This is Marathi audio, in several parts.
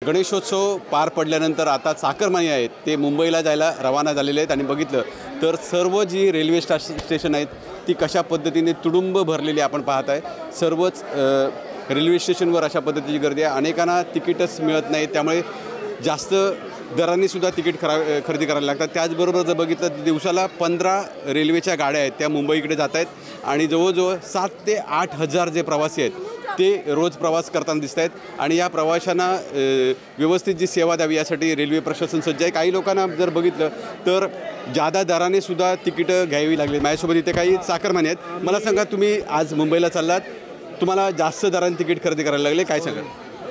गणेशोत्सव पार पडल्यानंतर आता चाकरमानी आहेत ते मुंबईला जायला रवाना झालेले आहेत आणि बघितलं तर सर्व जी रेल्वे स्टेशन आहेत ती कशा पद्धतीने तुडुंब भरलेली आपण पाहत आहे। सर्वच रेल्वे स्टेशनवर अशा पद्धतीची गर्दी आहे। अनेकांना तिकीटच मिळत नाही, त्यामुळे जास्त दरांनी सुद्धा तिकीट खरेदी करायला लागतात। त्याचबरोबर जर बघितलं तर दिवसाला 15 रेल्वेच्या गाड्या आहेत त्या मुंबईकडे जात आहेत आणि जवळजवळ 7 ते 8 हजार जे प्रवासी आहेत ते रोज प्रवास करताना दिसत आहेत आणि या प्रवाशांना व्यवस्थित जी सेवा द्यावी यासाठी रेल्वे प्रशासन सज्ज आहे। काही लोकांना जर बघितलं तर जादा दराने सुद्धा तिकीटं घ्यावी लागली। माझ्यासोबत इथे काही चाकरमानी आहेत। मला सांगा, तुम्ही आज मुंबईला चाललात, तुम्हाला जास्त दराने तिकीट खरेदी करायला लागले, काय सांगाल?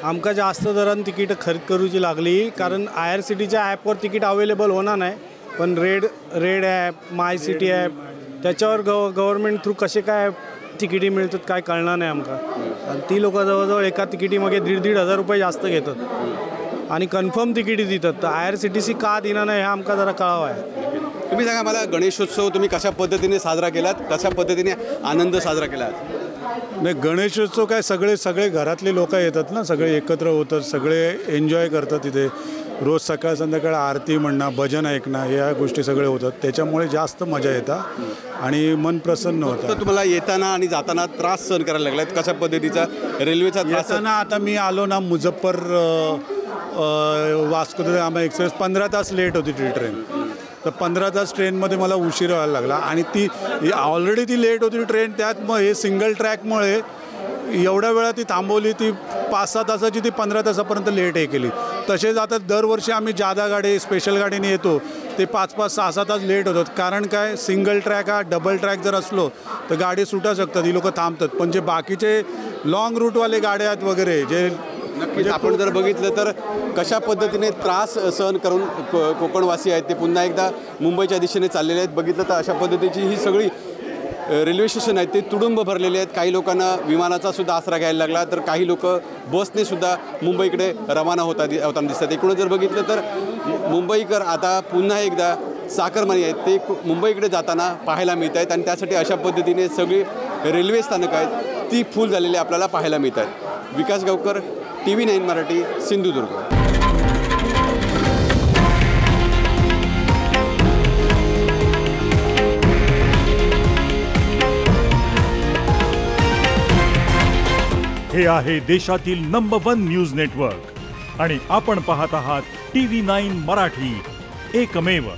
आमका जास्त दरान तिकीट खरेदी करूची लागली, कारण IRCTच्या ॲपवर तिकीट अवेलेबल होणार नाही, पण रेड ॲप, माय सिटी ॲप त्याच्यावर गव्हर्नमेंट थ्रू कसे काय तिकिटी मिळतात काय कळणार नाही आमका। आणि ती लोक जवळजवळ एका तिकिटीमागे 1,500 रुपये जास्त घेतात आणि कन्फर्म तिकिटी देतात। तर IRCTC का देणार नाही हे आमका जरा कळावं आहे। तुम्ही सांगा मला, गणेशोत्सव तुम्ही कशा पद्धतीने साजरा केलात, कशा पद्धतीने आनंद साजरा केला? नाही, गणेशोत्सव काय सगळे घरातले लोक येतात ना, सगळे एकत्र होतात, सगळे एन्जॉय करतात तिथे। रोज सकाळ संध्याकाळ आरती म्हणणं, भजन ऐकणं, या गोष्टी सगळे होतात, त्याच्यामुळे जास्त मजा येतात आणि मन प्रसन्न होतं। तर तुम्हाला येताना आणि जाताना त्रास सहन करायला लागलात, कशा पद्धतीचा रेल्वेचा त्रास? आता मी आलो ना Muzaffar Vasco the gamma express 15 तास लेट होती ती ट्रेन, तर 15 तास ट्रेनमध्ये मला उशीर व्हायला लागला आणि ती ऑलरेडी ती लेट होती ट्रेन, त्यात मग हे सिंगल ट्रॅकमुळे एवढ्या वेळा ती थांबवली, ती 5-6 तासाची ती 15 तासापर्यंत लेट हे केली। तसेच आता दरवर्षी आम्ही जादा गाडी स्पेशल गाडीने येतो ते 5-5, 6-6 तास लेट होतात। कारण काय, सिंगल ट्रॅक हा डबल ट्रॅक जर असलो तर गाडी सुटा शकतात, ही लोक थांबतात, पण जे बाकीचे लॉंग रूटवाले गाड्या आहेत वगैरे जे नक्कीच आपण जर बघितलं तर कशा पद्धतीने त्रास सहन करून कोकणवासी आहेत ते पुन्हा एकदा मुंबईच्या दिशेने चाललेले आहेत। बघितलं तर अशा पद्धतीची ही सगळी रेल्वे स्टेशन आहेत ते तुडुंब भरलेले आहेत। काही लोकांना विमानाचा सुद्धा आसरा घ्यायला लागला, तर काही लोक बसने सुद्धा मुंबईकडे रवाना होताना दिसतात। एकूण जर बघितलं तर मुंबईकर आता पुन्हा एकदा चाकरमानी आहेत ते मुंबईकडे जाताना पाहायला मिळत आहेत आणि त्यासाठी अशा पद्धतीने सगळी रेल्वे स्थानकं आहेत ती फुल झालेली आपल्याला पाहायला मिळत आहेत। विकास गावकर, TV9 मराठी, सिंधुदुर्ग। हे आहे देशातील नंबर 1 न्यूज नेटवर्क आणि आपण पाहत आहात TV9 मराठी, एकमेव।